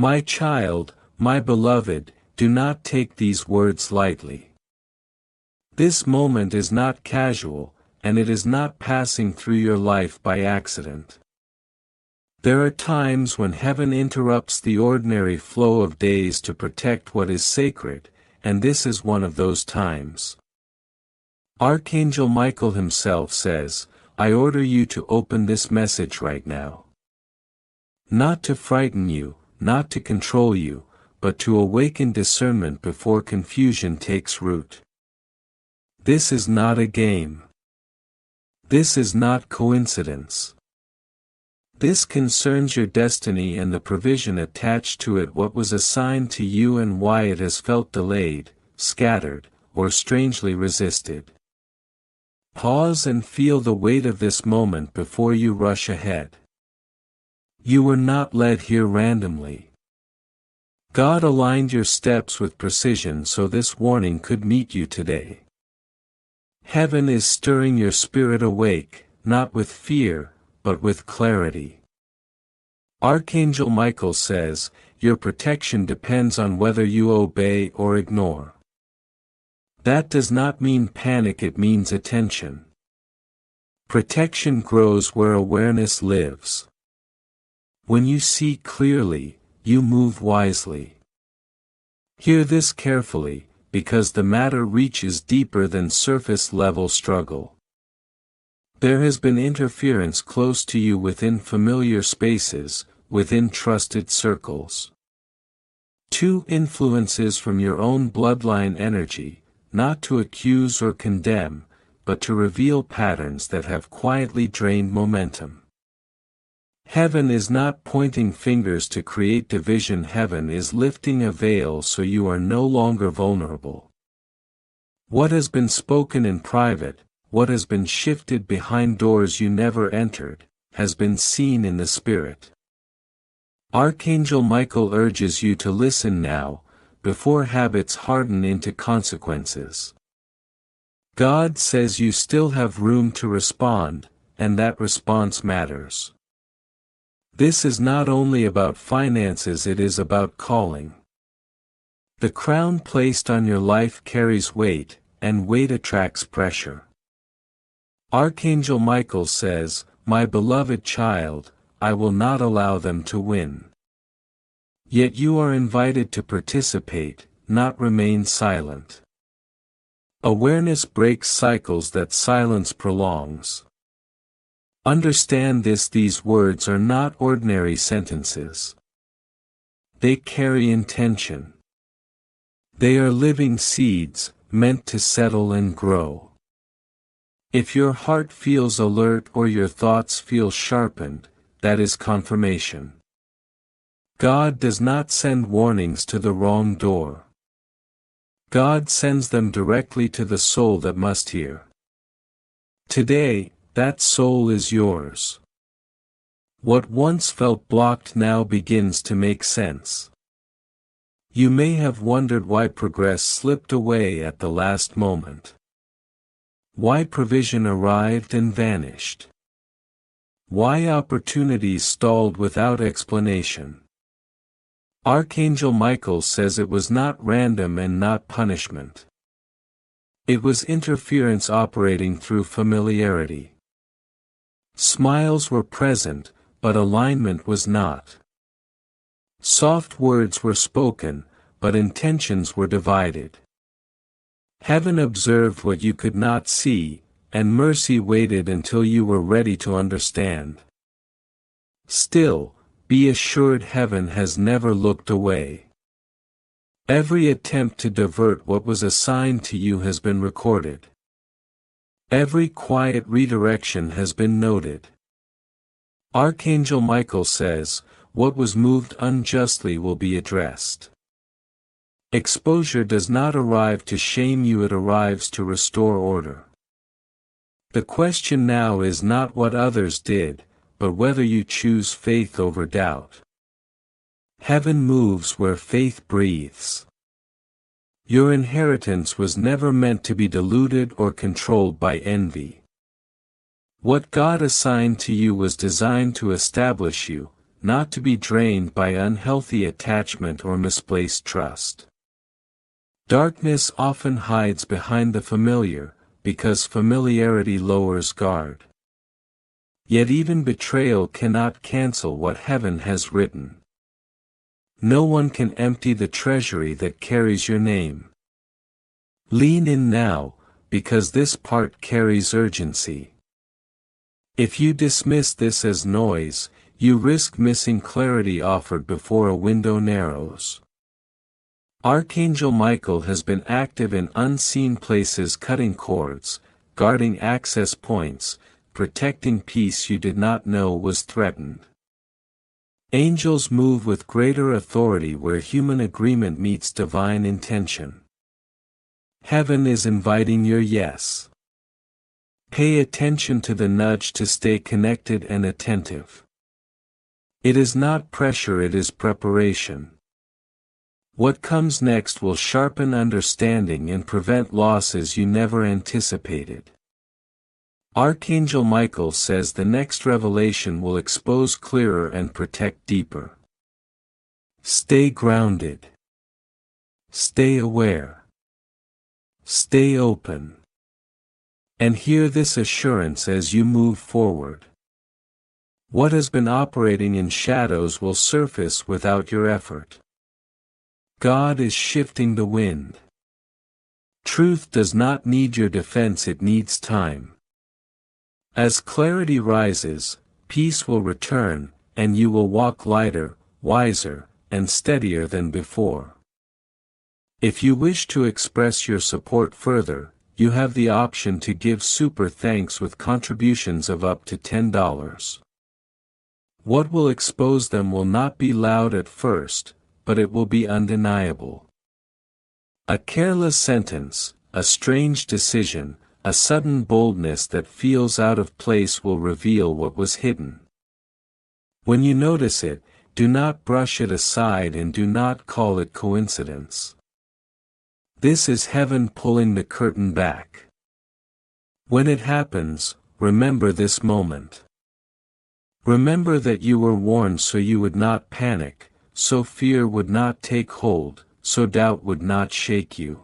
My child, my beloved, do not take these words lightly. This moment is not casual, and it is not passing through your life by accident. There are times when heaven interrupts the ordinary flow of days to protect what is sacred, and this is one of those times. Archangel Michael himself says, I order you to open this message right now. Not to frighten you, not to control you, but to awaken discernment before confusion takes root. This is not a game. This is not coincidence. This concerns your destiny and the provision attached to it, what was assigned to you and why it has felt delayed, scattered, or strangely resisted. Pause and feel the weight of this moment before you rush ahead. You were not led here randomly. God aligned your steps with precision so this warning could meet you today. Heaven is stirring your spirit awake, not with fear, but with clarity. Archangel Michael says, your protection depends on whether you obey or ignore. That does not mean panic, it means attention. Protection grows where awareness lives. When you see clearly, you move wisely. Hear this carefully, because the matter reaches deeper than surface-level struggle. There has been interference close to you within familiar spaces, within trusted circles. Two influences from your own bloodline energy, not to accuse or condemn, but to reveal patterns that have quietly drained momentum. Heaven is not pointing fingers to create division, heaven is lifting a veil so you are no longer vulnerable. What has been spoken in private, what has been shifted behind doors you never entered, has been seen in the spirit. Archangel Michael urges you to listen now, before habits harden into consequences. God says you still have room to respond, and that response matters. This is not only about finances, it is about calling. The crown placed on your life carries weight, and weight attracts pressure. Archangel Michael says, my beloved child, I will not allow them to win. Yet you are invited to participate, not remain silent. Awareness breaks cycles that silence prolongs. Understand this, these words are not ordinary sentences. They carry intention. They are living seeds, meant to settle and grow. If your heart feels alert or your thoughts feel sharpened, that is confirmation. God does not send warnings to the wrong door. God sends them directly to the soul that must hear. Today, that soul is yours. What once felt blocked now begins to make sense. You may have wondered why progress slipped away at the last moment. Why provision arrived and vanished. Why opportunities stalled without explanation. Archangel Michael says it was not random and not punishment. It was interference operating through familiarity. Smiles were present, but alignment was not. Soft words were spoken, but intentions were divided. Heaven observed what you could not see, and mercy waited until you were ready to understand. Still, be assured heaven has never looked away. Every attempt to divert what was assigned to you has been recorded. Every quiet redirection has been noted. Archangel Michael says, what was moved unjustly will be addressed. Exposure does not arrive to shame you, it arrives to restore order. The question now is not what others did, but whether you choose faith over doubt. Heaven moves where faith breathes. Your inheritance was never meant to be diluted or controlled by envy. What God assigned to you was designed to establish you, not to be drained by unhealthy attachment or misplaced trust. Darkness often hides behind the familiar, because familiarity lowers guard. Yet even betrayal cannot cancel what heaven has written. No one can empty the treasury that carries your name. Lean in now, because this part carries urgency. If you dismiss this as noise, you risk missing clarity offered before a window narrows. Archangel Michael has been active in unseen places, cutting cords, guarding access points, protecting peace you did not know was threatened. Angels move with greater authority where human agreement meets divine intention. Heaven is inviting your yes. Pay attention to the nudge to stay connected and attentive. It is not pressure, it is preparation. What comes next will sharpen understanding and prevent losses you never anticipated. Archangel Michael says the next revelation will expose clearer and protect deeper. Stay grounded. Stay aware. Stay open. And hear this assurance as you move forward. What has been operating in shadows will surface without your effort. God is shifting the wind. Truth does not need your defense, it needs time. As clarity rises, peace will return, and you will walk lighter, wiser, and steadier than before. If you wish to express your support further, you have the option to give super thanks with contributions of up to $10. What will expose them will not be loud at first, but it will be undeniable. A careless sentence, a strange decision, a sudden boldness that feels out of place will reveal what was hidden. When you notice it, do not brush it aside and do not call it coincidence. This is heaven pulling the curtain back. When it happens, remember this moment. Remember that you were warned so you would not panic, so fear would not take hold, so doubt would not shake you.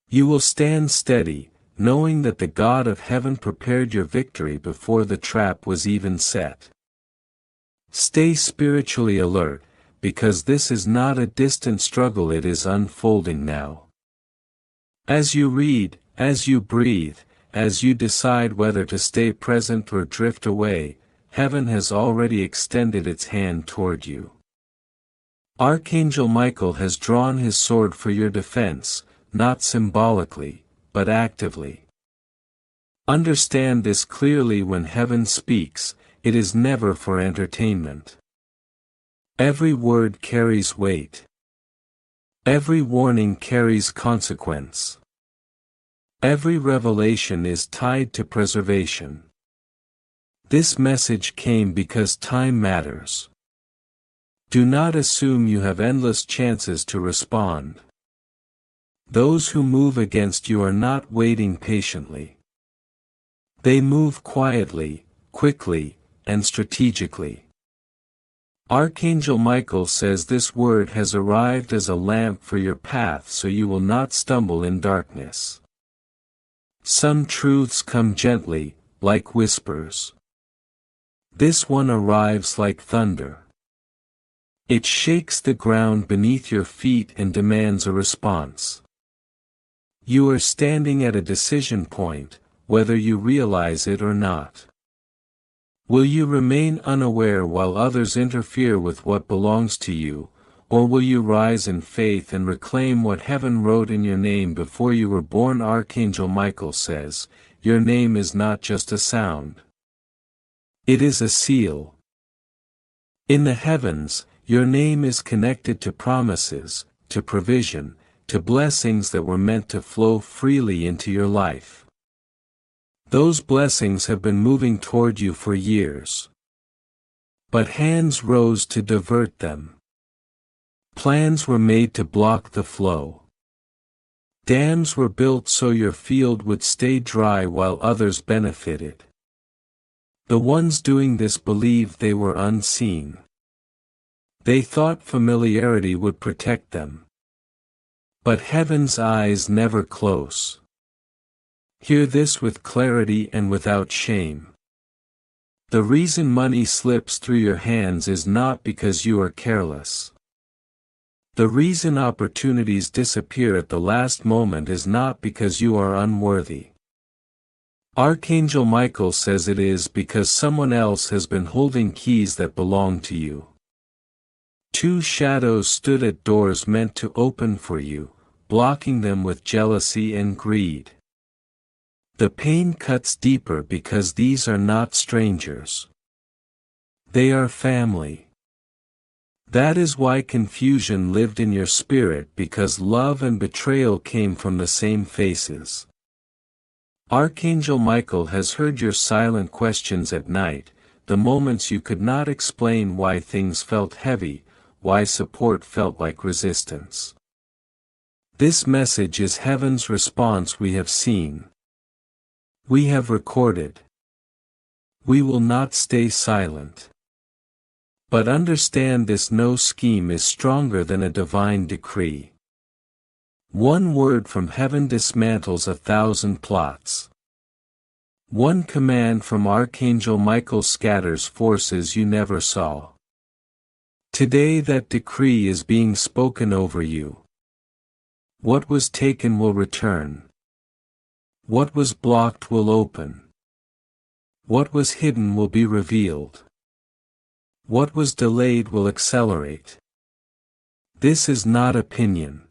You will stand steady, knowing that the God of heaven prepared your victory before the trap was even set. Stay spiritually alert, because this is not a distant struggle, it is unfolding now. As you read, as you breathe, as you decide whether to stay present or drift away, heaven has already extended its hand toward you. Archangel Michael has drawn his sword for your defense, not symbolically, but actively. Understand this clearly: when heaven speaks, it is never for entertainment. Every word carries weight. Every warning carries consequence. Every revelation is tied to preservation. This message came because time matters. Do not assume you have endless chances to respond. Those who move against you are not waiting patiently. They move quietly, quickly, and strategically. Archangel Michael says this word has arrived as a lamp for your path so you will not stumble in darkness. Some truths come gently, like whispers. This one arrives like thunder. It shakes the ground beneath your feet and demands a response. You are standing at a decision point, whether you realize it or not. Will you remain unaware while others interfere with what belongs to you, or will you rise in faith and reclaim what heaven wrote in your name before you were born? Archangel Michael says, your name is not just a sound. It is a seal. In the heavens, your name is connected to promises, to provision, to blessings that were meant to flow freely into your life. Those blessings have been moving toward you for years. But hands rose to divert them. Plans were made to block the flow. Dams were built so your field would stay dry while others benefited. The ones doing this believed they were unseen. They thought familiarity would protect them. But heaven's eyes never close. Hear this with clarity and without shame. The reason money slips through your hands is not because you are careless. The reason opportunities disappear at the last moment is not because you are unworthy. Archangel Michael says it is because someone else has been holding keys that belong to you. Two shadows stood at doors meant to open for you, blocking them with jealousy and greed. The pain cuts deeper because these are not strangers. They are family. That is why confusion lived in your spirit, because love and betrayal came from the same faces. Archangel Michael has heard your silent questions at night, the moments you could not explain why things felt heavy, why support felt like resistance. This message is heaven's response. We have seen. We have recorded. We will not stay silent. But understand this: no scheme is stronger than a divine decree. One word from heaven dismantles 1,000 plots. One command from Archangel Michael scatters forces you never saw. Today that decree is being spoken over you. What was taken will return. What was blocked will open. What was hidden will be revealed. What was delayed will accelerate. This is not opinion.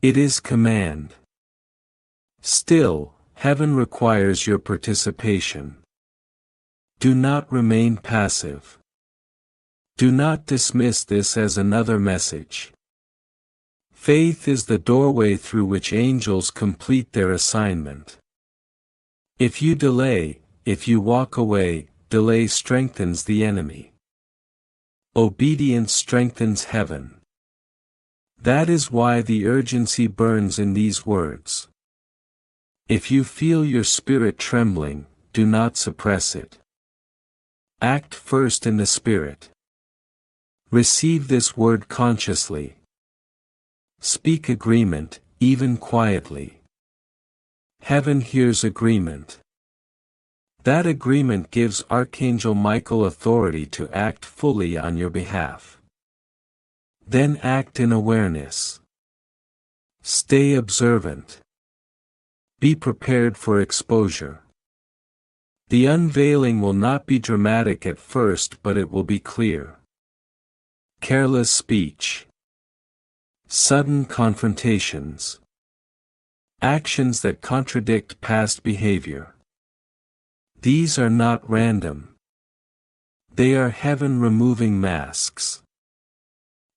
It is command. Still, heaven requires your participation. Do not remain passive. Do not dismiss this as another message. Faith is the doorway through which angels complete their assignment. If you delay, if you walk away, delay strengthens the enemy. Obedience strengthens heaven. That is why the urgency burns in these words. If you feel your spirit trembling, do not suppress it. Act first in the spirit. Receive this word consciously. Speak agreement, even quietly. Heaven hears agreement. That agreement gives Archangel Michael authority to act fully on your behalf. Then act in awareness. Stay observant. Be prepared for exposure. The unveiling will not be dramatic at first, but it will be clear. Careless speech. Sudden confrontations. Actions that contradict past behavior. These are not random. They are heaven removing masks.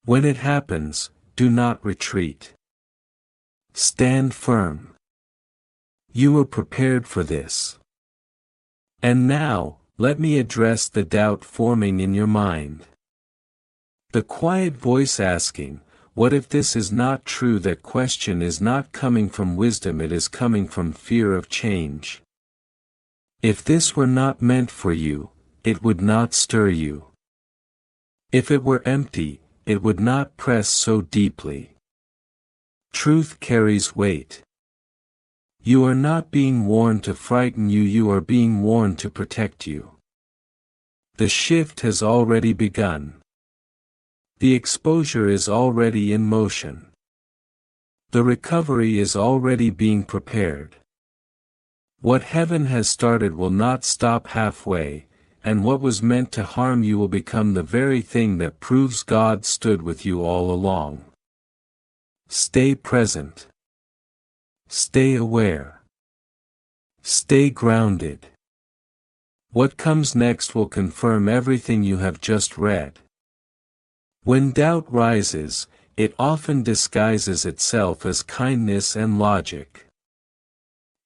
When it happens, do not retreat. Stand firm. You were prepared for this. And now, let me address the doubt forming in your mind. The quiet voice asking, "What if this is not true?" That question is not coming from wisdom, it is coming from fear of change. If this were not meant for you, it would not stir you. If it were empty, it would not press so deeply. Truth carries weight. You are not being warned to frighten you, you are being warned to protect you. The shift has already begun. The exposure is already in motion. The recovery is already being prepared. What heaven has started will not stop halfway, and what was meant to harm you will become the very thing that proves God stood with you all along. Stay present. Stay aware. Stay grounded. What comes next will confirm everything you have just read. When doubt rises, it often disguises itself as kindness and logic.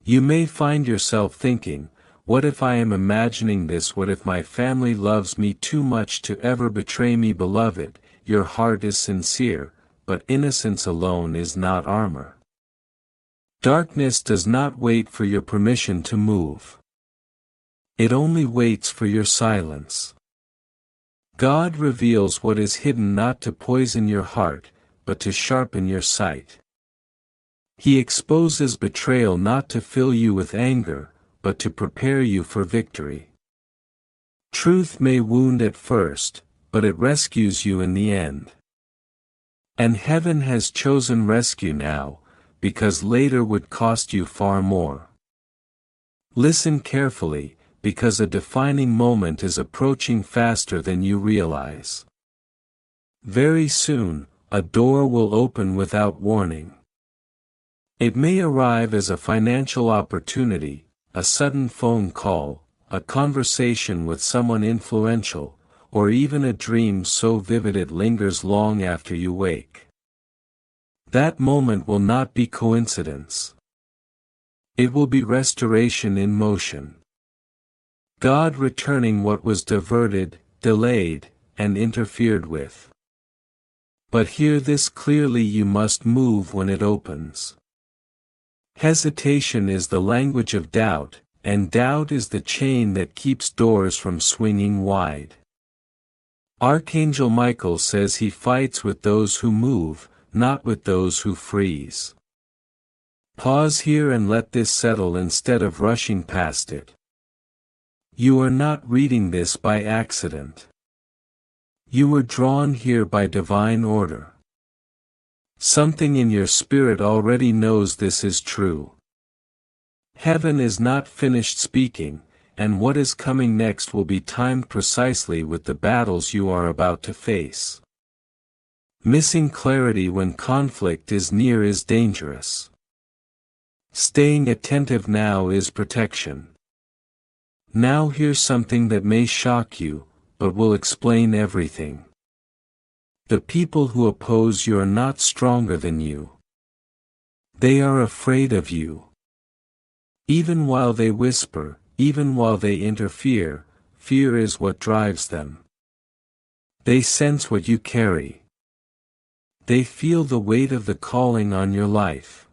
You may find yourself thinking, "What if I am imagining this? What if my family loves me too much to ever betray me?" Beloved, your heart is sincere, but innocence alone is not armor. Darkness does not wait for your permission to move. It only waits for your silence. God reveals what is hidden not to poison your heart, but to sharpen your sight. He exposes betrayal not to fill you with anger, but to prepare you for victory. Truth may wound at first, but it rescues you in the end. And heaven has chosen rescue now, because later would cost you far more. Listen carefully, because a defining moment is approaching faster than you realize. Very soon, a door will open without warning. It may arrive as a financial opportunity, a sudden phone call, a conversation with someone influential, or even a dream so vivid it lingers long after you wake. That moment will not be coincidence. It will be restoration in motion. God returning what was diverted, delayed, and interfered with. But hear this clearly: you must move when it opens. Hesitation is the language of doubt, and doubt is the chain that keeps doors from swinging wide. Archangel Michael says he fights with those who move, not with those who freeze. Pause here and let this settle instead of rushing past it. You are not reading this by accident. You were drawn here by divine order. Something in your spirit already knows this is true. Heaven is not finished speaking, and what is coming next will be timed precisely with the battles you are about to face. Missing clarity when conflict is near is dangerous. Staying attentive now is protection. Now here's something that may shock you, but will explain everything. The people who oppose you are not stronger than you. They are afraid of you. Even while they whisper, even while they interfere, fear is what drives them. They sense what you carry. They feel the weight of the calling on your life.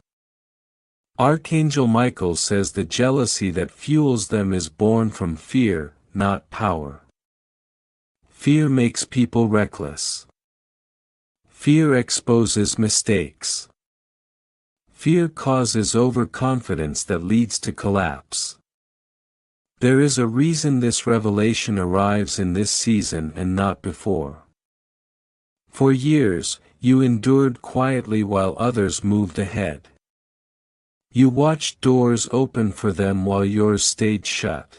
Archangel Michael says the jealousy that fuels them is born from fear, not power. Fear makes people reckless. Fear exposes mistakes. Fear causes overconfidence that leads to collapse. There is a reason this revelation arrives in this season and not before. For years, you endured quietly while others moved ahead. You watched doors open for them while yours stayed shut.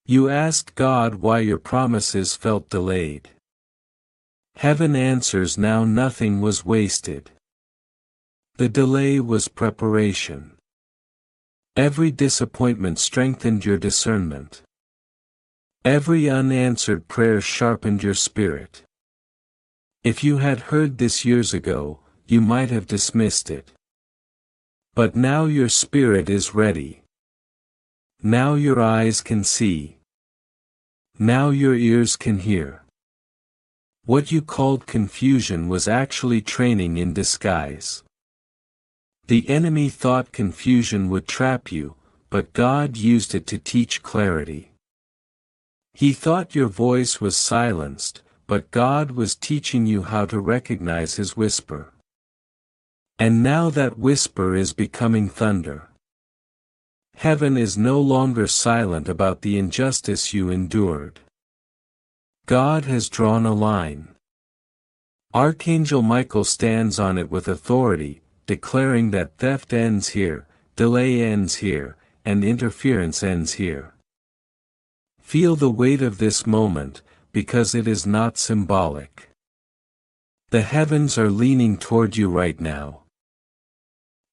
You asked God why your promises felt delayed. Heaven answers now: nothing was wasted. The delay was preparation. Every disappointment strengthened your discernment. Every unanswered prayer sharpened your spirit. If you had heard this years ago, you might have dismissed it. But now your spirit is ready. Now your eyes can see. Now your ears can hear. What you called confusion was actually training in disguise. The enemy thought confusion would trap you, but God used it to teach clarity. He thought your voice was silenced, but God was teaching you how to recognize His whisper. And now that whisper is becoming thunder. Heaven is no longer silent about the injustice you endured. God has drawn a line. Archangel Michael stands on it with authority, declaring that theft ends here, delay ends here, and interference ends here. Feel the weight of this moment, because it is not symbolic. The heavens are leaning toward you right now.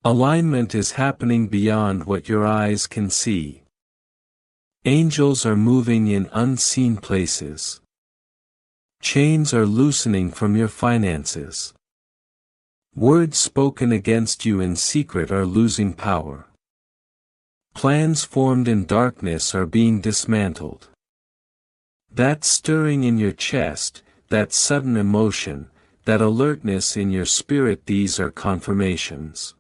Alignment is happening beyond what your eyes can see. Angels are moving in unseen places. Chains are loosening from your finances. Words spoken against you in secret are losing power. Plans formed in darkness are being dismantled. That stirring in your chest, that sudden emotion, that alertness in your spirit, these are confirmations.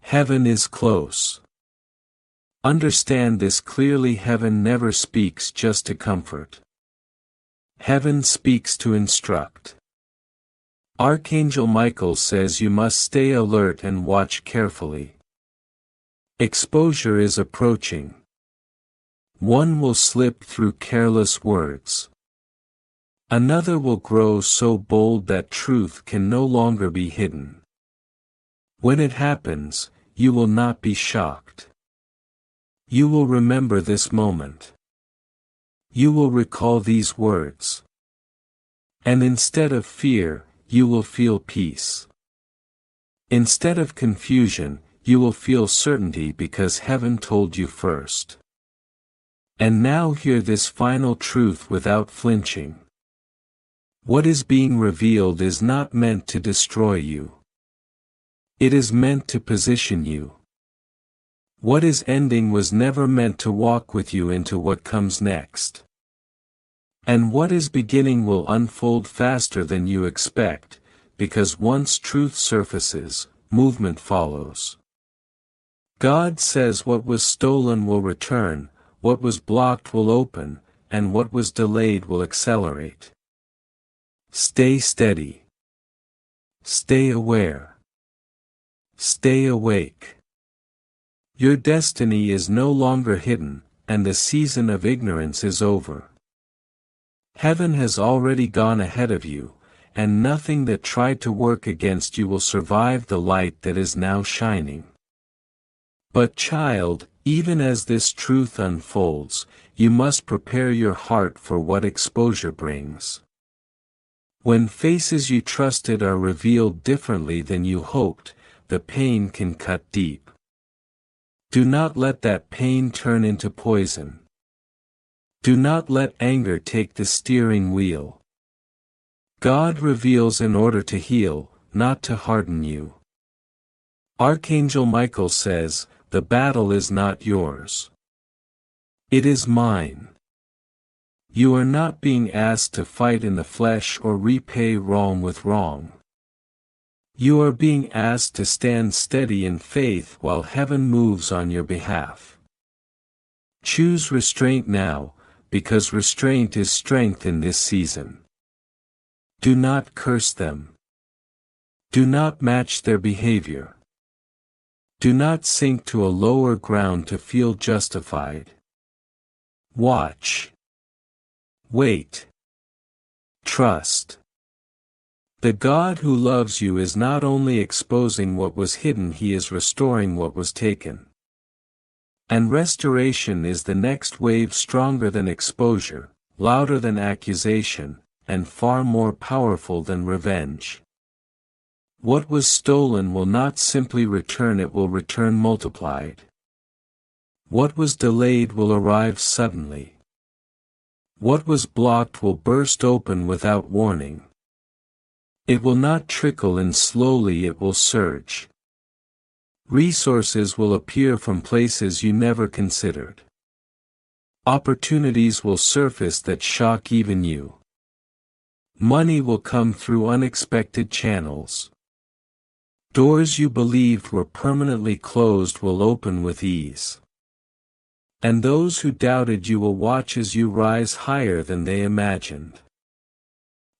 Heaven is close. Understand this clearly: heaven never speaks just to comfort. Heaven speaks to instruct. Archangel Michael says you must stay alert and watch carefully. Exposure is approaching. One will slip through careless words. Another will grow so bold that truth can no longer be hidden. When it happens, you will not be shocked. You will remember this moment. You will recall these words. And instead of fear, you will feel peace. Instead of confusion, you will feel certainty because heaven told you first. And now hear this final truth without flinching. What is being revealed is not meant to destroy you. It is meant to position you. What is ending was never meant to walk with you into what comes next. And what is beginning will unfold faster than you expect, because once truth surfaces, movement follows. God says what was stolen will return, what was blocked will open, and what was delayed will accelerate. Stay steady. Stay aware. Stay awake. Your destiny is no longer hidden, and the season of ignorance is over. Heaven has already gone ahead of you, and nothing that tried to work against you will survive the light that is now shining. But child, even as this truth unfolds, you must prepare your heart for what exposure brings. When faces you trusted are revealed differently than you hoped, the pain can cut deep. Do not let that pain turn into poison. Do not let anger take the steering wheel. God reveals in order to heal, not to harden you. Archangel Michael says, the battle is not yours. It is mine. You are not being asked to fight in the flesh or repay wrong with wrong. You are being asked to stand steady in faith while heaven moves on your behalf. Choose restraint now, because restraint is strength in this season. Do not curse them. Do not match their behavior. Do not sink to a lower ground to feel justified. Watch. Wait. Trust. The God who loves you is not only exposing what was hidden, he is restoring what was taken. And restoration is the next wave, stronger than exposure, louder than accusation, and far more powerful than revenge. What was stolen will not simply return, it will return multiplied. What was delayed will arrive suddenly. What was blocked will burst open without warning. It will not trickle in slowly, it will surge. Resources will appear from places you never considered. Opportunities will surface that shock even you. Money will come through unexpected channels. Doors you believed were permanently closed will open with ease. And those who doubted you will watch as you rise higher than they imagined.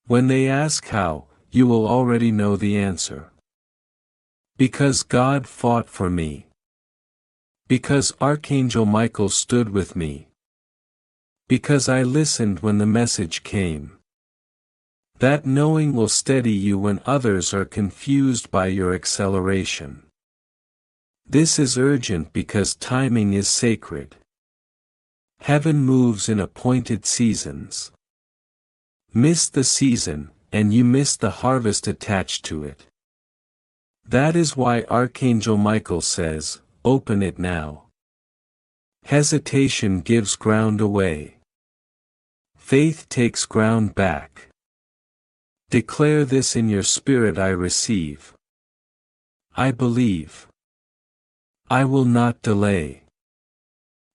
When they ask how, you will already know the answer. Because God fought for me. Because Archangel Michael stood with me. Because I listened when the message came. That knowing will steady you when others are confused by your acceleration. This is urgent because timing is sacred. Heaven moves in appointed seasons. Miss the season, and you miss the harvest attached to it. That is why Archangel Michael says, open it now. Hesitation gives ground away. Faith takes ground back. Declare this in your spirit: I receive. I believe. I will not delay.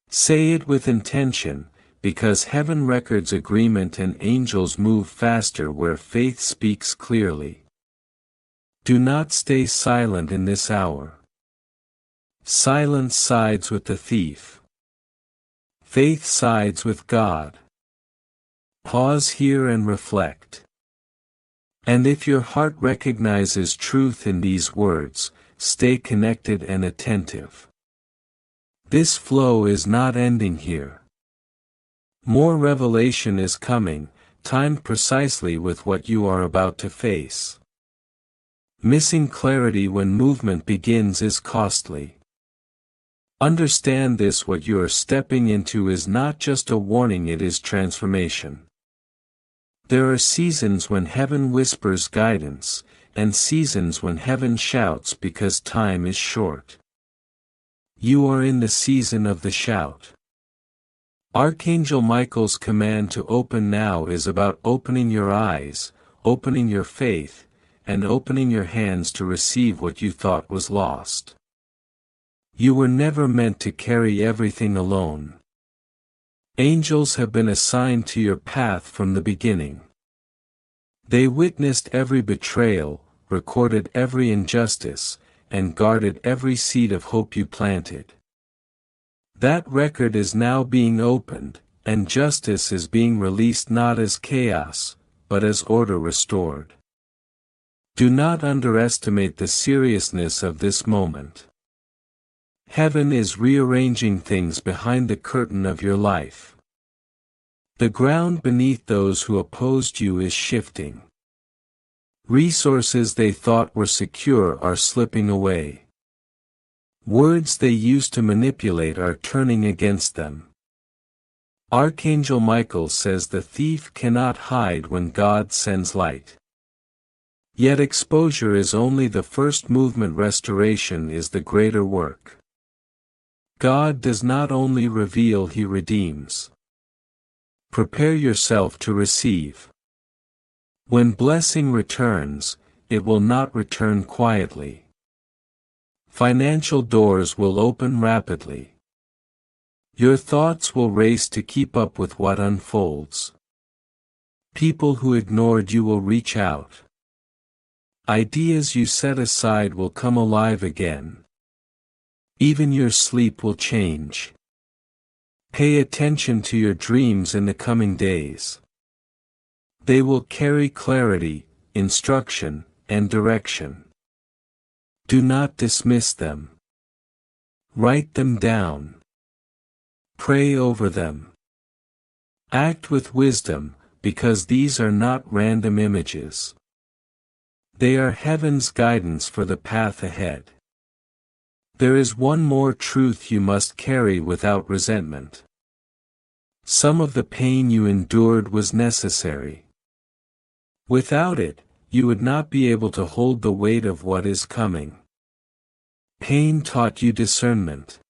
Say it with intention, because heaven records agreement and angels move faster where faith speaks clearly. Do not stay silent in this hour. Silence sides with the thief. Faith sides with God. Pause here and reflect. And if your heart recognizes truth in these words, stay connected and attentive. This flow is not ending here. More revelation is coming, timed precisely with what you are about to face. Missing clarity when movement begins is costly. Understand this: what you are stepping into is not just a warning, it is transformation. There are seasons when heaven whispers guidance, and seasons when heaven shouts because time is short. You are in the season of the shout. Archangel Michael's command to open now is about opening your eyes, opening your faith, and opening your hands to receive what you thought was lost. You were never meant to carry everything alone. Angels have been assigned to your path from the beginning. They witnessed every betrayal, recorded every injustice, and guarded every seed of hope you planted. That record is now being opened, and justice is being released not as chaos, but as order restored. Do not underestimate the seriousness of this moment. Heaven is rearranging things behind the curtain of your life. The ground beneath those who opposed you is shifting. Resources they thought were secure are slipping away. Words they used to manipulate are turning against them. Archangel Michael says the thief cannot hide when God sends light. Yet exposure is only the first movement. Restoration is the greater work. God does not only reveal, He redeems. Prepare yourself to receive. When blessing returns, it will not return quietly. Financial doors will open rapidly. Your thoughts will race to keep up with what unfolds. People who ignored you will reach out. Ideas you set aside will come alive again. Even your sleep will change. Pay attention to your dreams in the coming days. They will carry clarity, instruction, and direction. Do not dismiss them. Write them down. Pray over them. Act with wisdom, because these are not random images. They are heaven's guidance for the path ahead. There is one more truth you must carry without resentment. Some of the pain you endured was necessary. Without it, you would not be able to hold the weight of what is coming. Pain taught you discernment.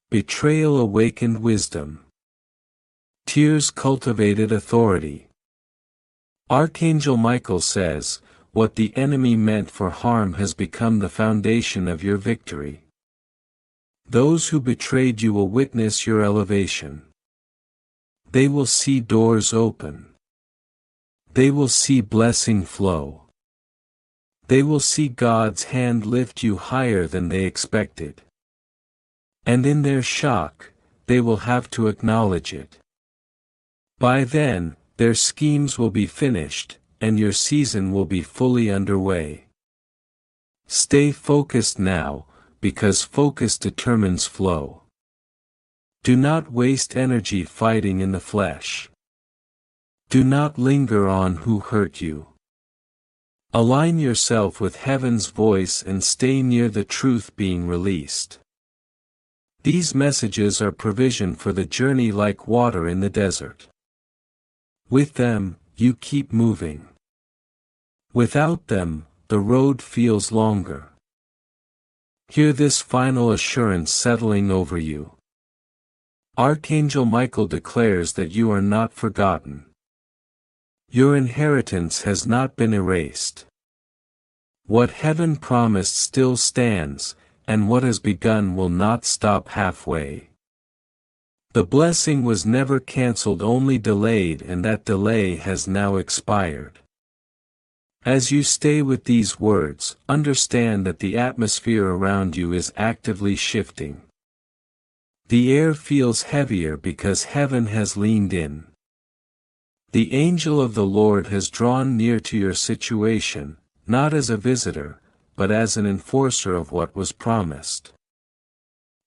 Betrayal awakened wisdom. Tears cultivated authority. Archangel Michael says, what the enemy meant for harm has become the foundation of your victory. Those who betrayed you will witness your elevation. They will see doors open. They will see blessing flow. They will see God's hand lift you higher than they expected. And in their shock, they will have to acknowledge it. By then, their schemes will be finished, and your season will be fully underway. Stay focused now, because focus determines flow. Do not waste energy fighting in the flesh. Do not linger on who hurt you. Align yourself with heaven's voice and stay near the truth being released. These messages are provision for the journey like water in the desert. With them, you keep moving. Without them, the road feels longer. Hear this final assurance settling over you. Archangel Michael declares that you are not forgotten. Your inheritance has not been erased. What heaven promised still stands, and what has begun will not stop halfway. The blessing was never cancelled, only delayed, and that delay has now expired. As you stay with these words, understand that the atmosphere around you is actively shifting. The air feels heavier because heaven has leaned in. The angel of the Lord has drawn near to your situation, not as a visitor, but as an enforcer of what was promised.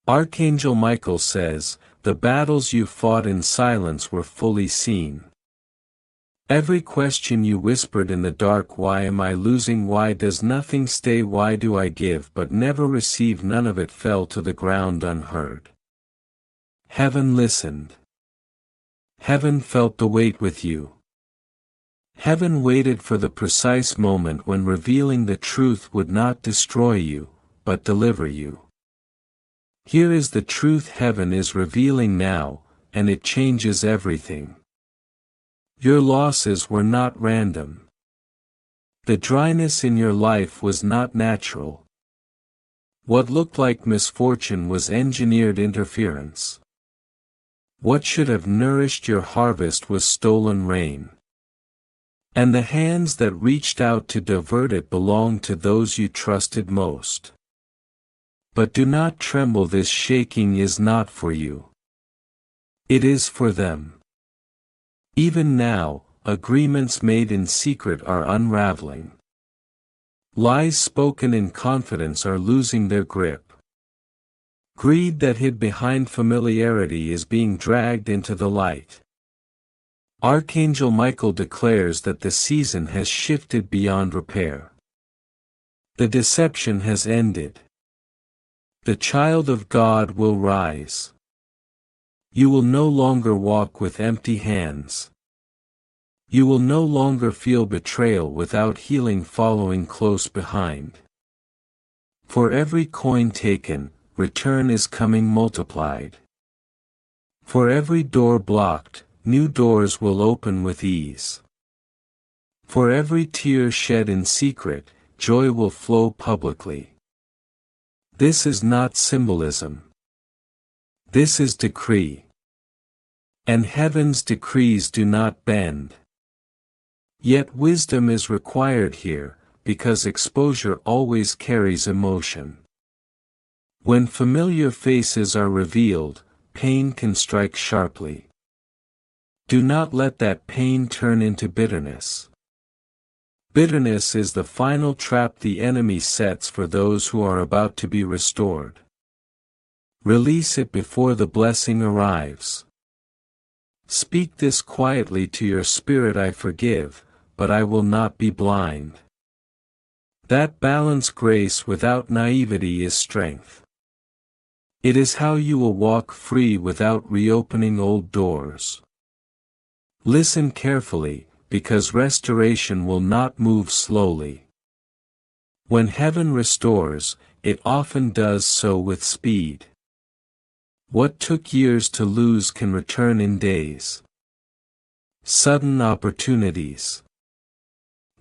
Archangel Michael says, "The battles you fought in silence were fully seen." Every question you whispered in the dark, "Why am I losing? Why does nothing stay? Why do I give but never receive?" none of it fell to the ground unheard. Heaven listened. Heaven felt the weight with you. Heaven waited for the precise moment when revealing the truth would not destroy you, but deliver you. Here is the truth heaven is revealing now, and it changes everything. Your losses were not random. The dryness in your life was not natural. What looked like misfortune was engineered interference. What should have nourished your harvest was stolen rain. And the hands that reached out to divert it belonged to those you trusted most. But do not tremble, this shaking is not for you. It is for them. Even now, agreements made in secret are unraveling. Lies spoken in confidence are losing their grip. Greed that hid behind familiarity is being dragged into the light. Archangel Michael declares that the season has shifted beyond repair. The deception has ended. The child of God will rise. You will no longer walk with empty hands. You will no longer feel betrayal without healing following close behind. For every coin taken, return is coming multiplied. For every door blocked, new doors will open with ease. For every tear shed in secret, joy will flow publicly. This is not symbolism. This is decree. And heaven's decrees do not bend. Yet wisdom is required here, because exposure always carries emotion. When familiar faces are revealed, pain can strike sharply. Do not let that pain turn into bitterness. Bitterness is the final trap the enemy sets for those who are about to be restored. Release it before the blessing arrives. Speak this quietly to your spirit: I forgive, but I will not be blind. That balanced grace without naivety is strength. It is how you will walk free without reopening old doors. Listen carefully, because restoration will not move slowly. When heaven restores, it often does so with speed. What took years to lose can return in days. Sudden opportunities.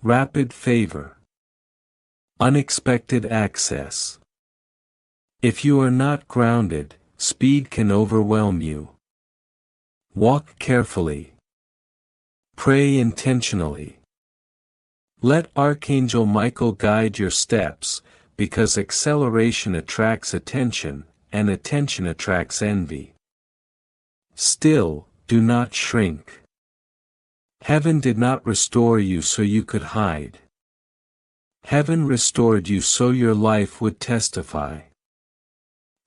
Rapid favor. Unexpected access. If you are not grounded, speed can overwhelm you. Walk carefully. Pray intentionally. Let Archangel Michael guide your steps, because acceleration attracts attention, and attention attracts envy. Still, do not shrink. Heaven did not restore you so you could hide. Heaven restored you so your life would testify.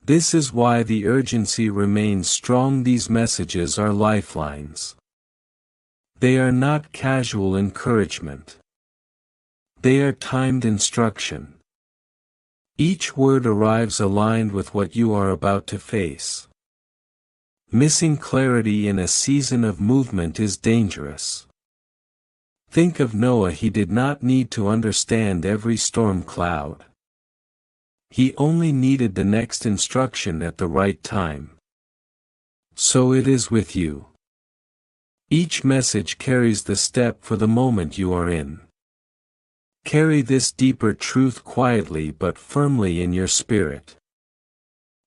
This is why the urgency remains strong. These messages are lifelines. They are not casual encouragement. They are timed instruction. Each word arrives aligned with what you are about to face. Missing clarity in a season of movement is dangerous. Think of Noah. He did not need to understand every storm cloud. He only needed the next instruction at the right time. So it is with you. Each message carries the step for the moment you are in. Carry this deeper truth quietly but firmly in your spirit.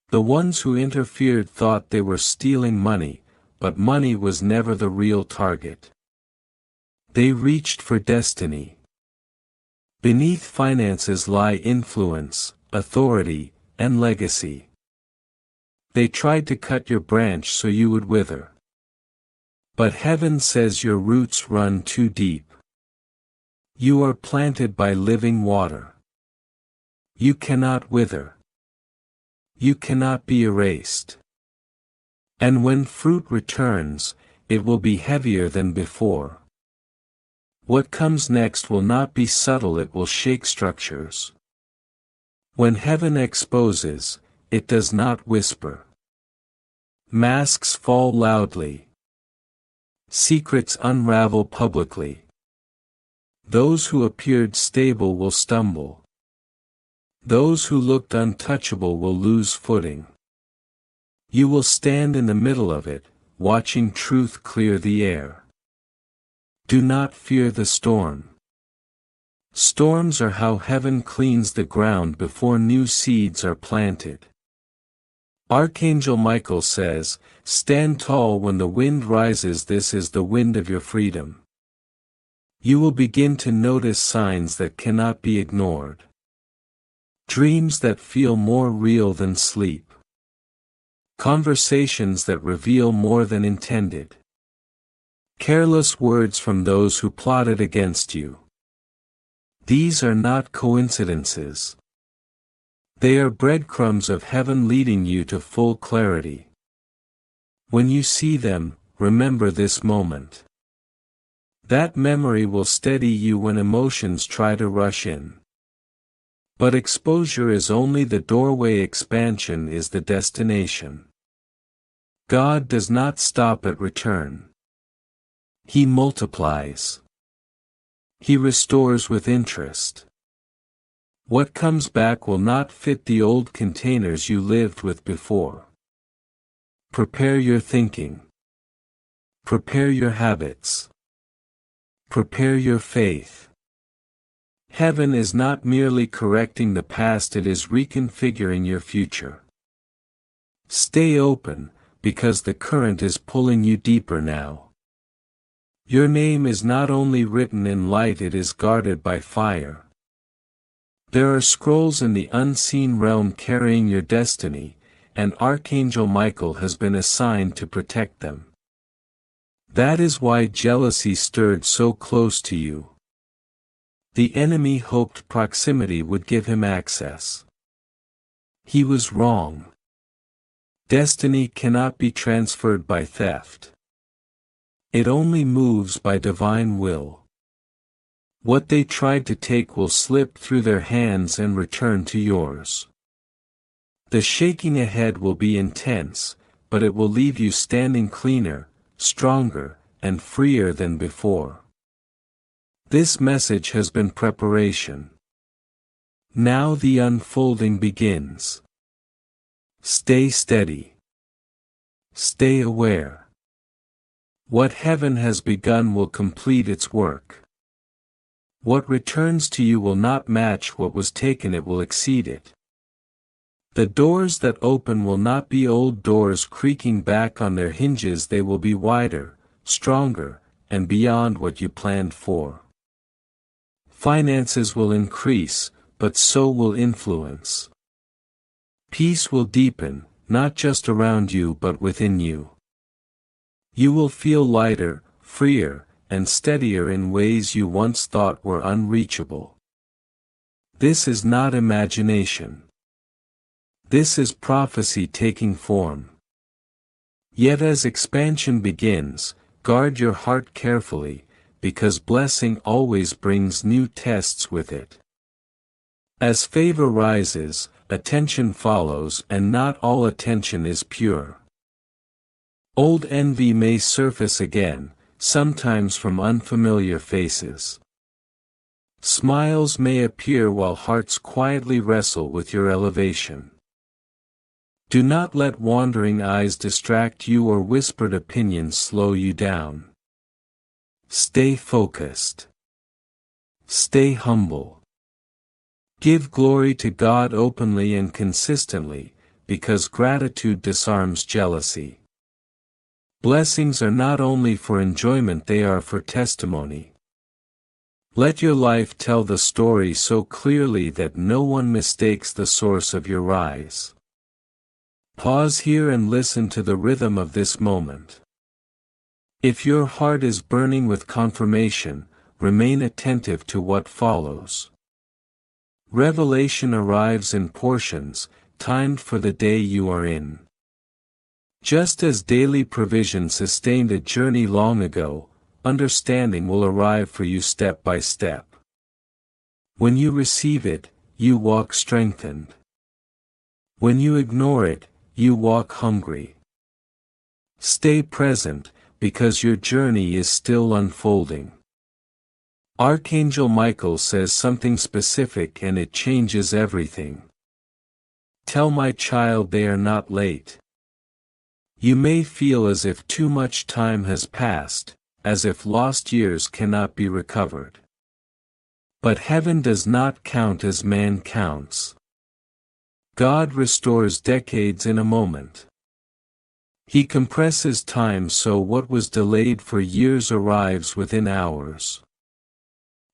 The ones who interfered thought they were stealing money, but money was never the real target. They reached for destiny. Beneath finances lie influence, authority, and legacy. They tried to cut your branch so you would wither. But heaven says your roots run too deep. You are planted by living water. You cannot wither. You cannot be erased. And when fruit returns, it will be heavier than before. What comes next will not be subtle, it will shake structures. When heaven exposes, it does not whisper. Masks fall loudly. Secrets unravel publicly. Those who appeared stable will stumble. Those who looked untouchable will lose footing. You will stand in the middle of it, watching truth clear the air. Do not fear the storm. Storms are how heaven cleans the ground before new seeds are planted. Archangel Michael says, "Stand tall when the wind rises, this is the wind of your freedom." You will begin to notice signs that cannot be ignored. Dreams that feel more real than sleep. Conversations that reveal more than intended. Careless words from those who plotted against you. These are not coincidences. They are breadcrumbs of heaven leading you to full clarity. When you see them, remember this moment. That memory will steady you when emotions try to rush in. But exposure is only the doorway, expansion is the destination. God does not stop at return. He multiplies. He restores with interest. What comes back will not fit the old containers you lived with before. Prepare your thinking. Prepare your habits. Prepare your faith. Heaven is not merely correcting the past, it is reconfiguring your future. Stay open, because the current is pulling you deeper now. Your name is not only written in light, it is guarded by fire. There are scrolls in the unseen realm carrying your destiny, and Archangel Michael has been assigned to protect them. That is why jealousy stirred so close to you. The enemy hoped proximity would give him access. He was wrong. Destiny cannot be transferred by theft. It only moves by divine will. What they tried to take will slip through their hands and return to yours. The shaking ahead will be intense, but it will leave you standing cleaner, stronger, and freer than before. This message has been preparation. Now the unfolding begins. Stay steady. Stay aware. What heaven has begun will complete its work. What returns to you will not match what was taken, it will exceed it. The doors that open will not be old doors creaking back on their hinges, they will be wider, stronger, and beyond what you planned for. Finances will increase, but so will influence. Peace will deepen, not just around you but within you. You will feel lighter, freer, and steadier in ways you once thought were unreachable. This is not imagination. This is prophecy taking form. Yet as expansion begins, guard your heart carefully, because blessing always brings new tests with it. As favor rises, attention follows, and not all attention is pure. Old envy may surface again, sometimes from unfamiliar faces. Smiles may appear while hearts quietly wrestle with your elevation. Do not let wandering eyes distract you or whispered opinions slow you down. Stay focused. Stay humble. Give glory to God openly and consistently, because gratitude disarms jealousy. Blessings are not only for enjoyment, they are for testimony. Let your life tell the story so clearly that no one mistakes the source of your rise. Pause here and listen to the rhythm of this moment. If your heart is burning with confirmation, remain attentive to what follows. Revelation arrives in portions, timed for the day you are in. Just as daily provision sustained a journey long ago, understanding will arrive for you step by step. When you receive it, you walk strengthened. When you ignore it, you walk hungry. Stay present, because your journey is still unfolding. Archangel Michael says something specific and it changes everything. Tell my child they are not late. You may feel as if too much time has passed, as if lost years cannot be recovered. But heaven does not count as man counts. God restores decades in a moment. He compresses time so what was delayed for years arrives within hours.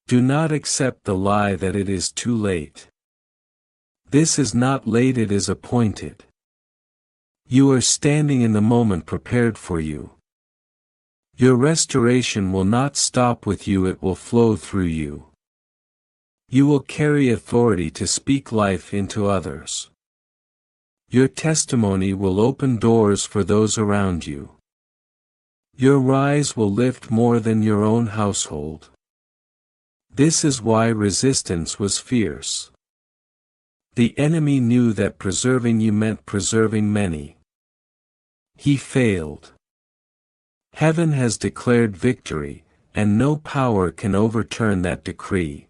Do not accept the lie that it is too late. This is not late, it is appointed. You are standing in the moment prepared for you. Your restoration will not stop with you, it will flow through you. You will carry authority to speak life into others. Your testimony will open doors for those around you. Your rise will lift more than your own household. This is why resistance was fierce. The enemy knew that preserving you meant preserving many. He failed. Heaven has declared victory, and no power can overturn that decree.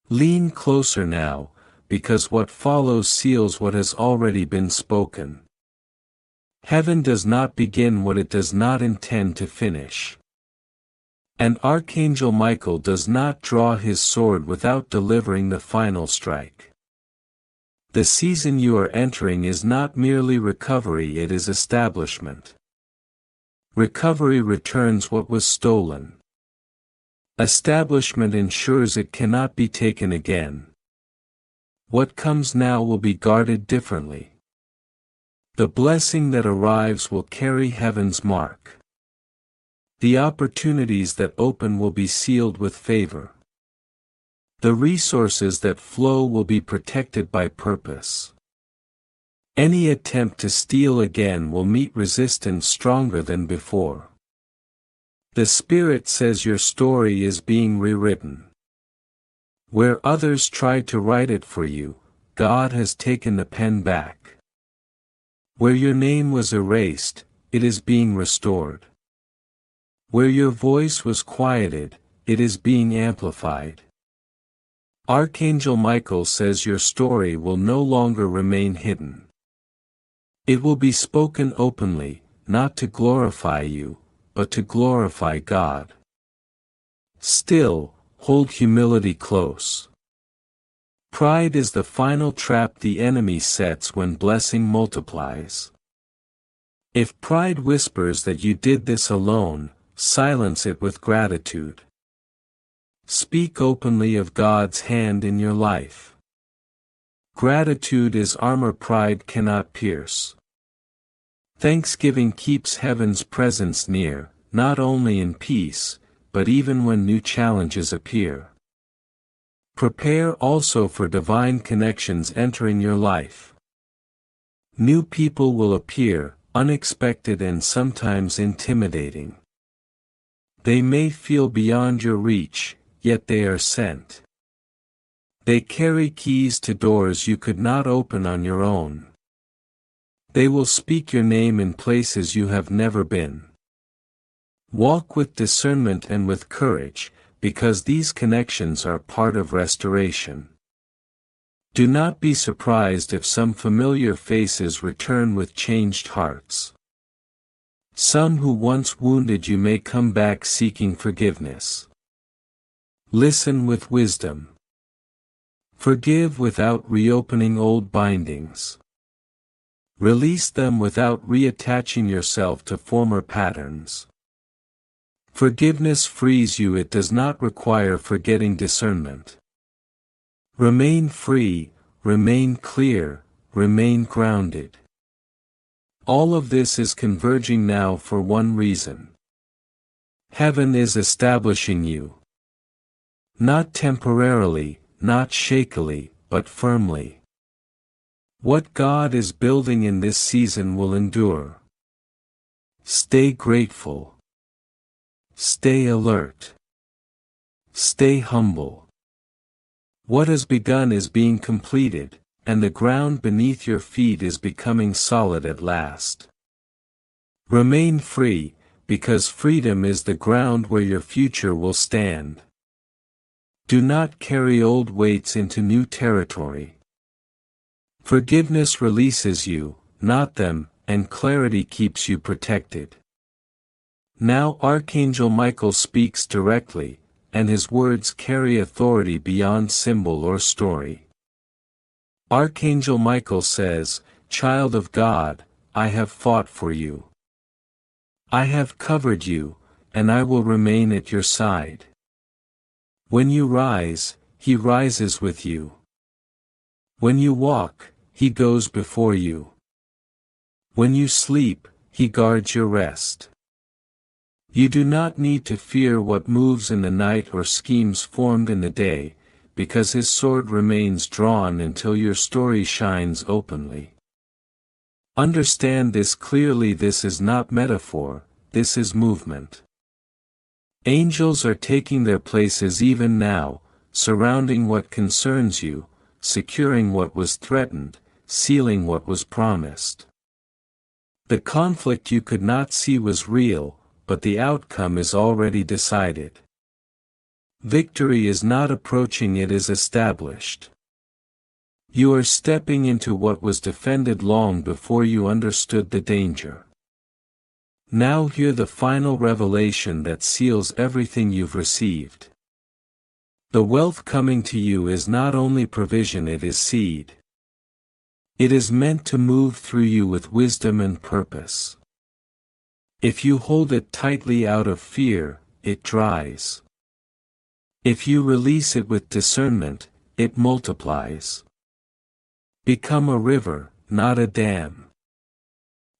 Lean closer now, because what follows seals what has already been spoken. Heaven does not begin what it does not intend to finish. And Archangel Michael does not draw his sword without delivering the final strike. The season you are entering is not merely recovery, it is establishment. Recovery returns what was stolen. Establishment ensures it cannot be taken again. What comes now will be guarded differently. The blessing that arrives will carry heaven's mark. The opportunities that open will be sealed with favor. The resources that flow will be protected by purpose. Any attempt to steal again will meet resistance stronger than before. The Spirit says your story is being rewritten. Where others tried to write it for you, God has taken the pen back. Where your name was erased, it is being restored. Where your voice was quieted, it is being amplified. Archangel Michael says your story will no longer remain hidden. It will be spoken openly, not to glorify you, but to glorify God. Still, hold humility close. Pride is the final trap the enemy sets when blessing multiplies. If pride whispers that you did this alone, silence it with gratitude. Speak openly of God's hand in your life. Gratitude is armor pride cannot pierce. Thanksgiving keeps heaven's presence near, not only in peace, but even when new challenges appear. Prepare also for divine connections entering your life. New people will appear, unexpected and sometimes intimidating. They may feel beyond your reach, yet they are sent. They carry keys to doors you could not open on your own. They will speak your name in places you have never been. Walk with discernment and with courage, because these connections are part of restoration. Do not be surprised if some familiar faces return with changed hearts. Some who once wounded you may come back seeking forgiveness. Listen with wisdom. Forgive without reopening old bindings. Release them without reattaching yourself to former patterns. Forgiveness frees you, it does not require forgetting discernment. Remain free, remain clear, remain grounded. All of this is converging now for one reason. Heaven is establishing you. Not temporarily, not shakily, but firmly. What God is building in this season will endure. Stay grateful. Stay alert. Stay humble. What has begun is being completed, and the ground beneath your feet is becoming solid at last. Remain free, because freedom is the ground where your future will stand. Do not carry old weights into new territory. Forgiveness releases you, not them, and clarity keeps you protected. Now Archangel Michael speaks directly, and his words carry authority beyond symbol or story. Archangel Michael says, "Child of God, I have fought for you. I have covered you, and I will remain at your side. When you rise, he rises with you. When you walk, he goes before you. When you sleep, he guards your rest. You do not need to fear what moves in the night or schemes formed in the day, because his sword remains drawn until your story shines openly. Understand this clearly, this is not metaphor, this is movement. Angels are taking their places even now, surrounding what concerns you, securing what was threatened, sealing what was promised. The conflict you could not see was real, but the outcome is already decided. Victory is not approaching, it is established. You are stepping into what was defended long before you understood the danger. Now hear the final revelation that seals everything you've received. The wealth coming to you is not only provision, it is seed. It is meant to move through you with wisdom and purpose. If you hold it tightly out of fear, it dries. If you release it with discernment, it multiplies. Become a river, not a dam.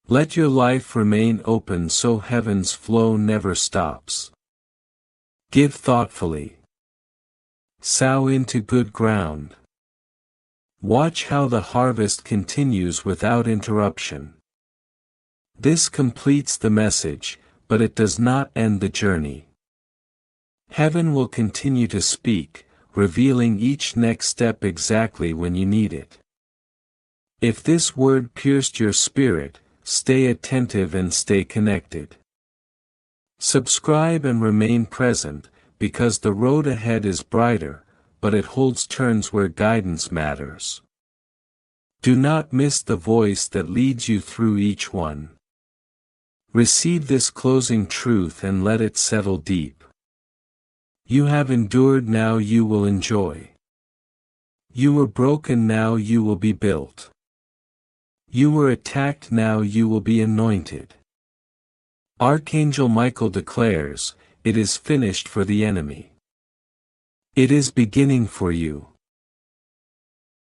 Let your life remain open so heaven's flow never stops. Give thoughtfully. Sow into good ground. Watch how the harvest continues without interruption. This completes the message, but it does not end the journey. Heaven will continue to speak, revealing each next step exactly when you need it. If this word pierced your spirit, stay attentive and stay connected. Subscribe and remain present, because the road ahead is brighter, but it holds turns where guidance matters. Do not miss the voice that leads you through each one. Receive this closing truth and let it settle deep. You have endured, now you will enjoy. You were broken, now you will be built. You were attacked, now you will be anointed. Archangel Michael declares, it is finished for the enemy. It is beginning for you.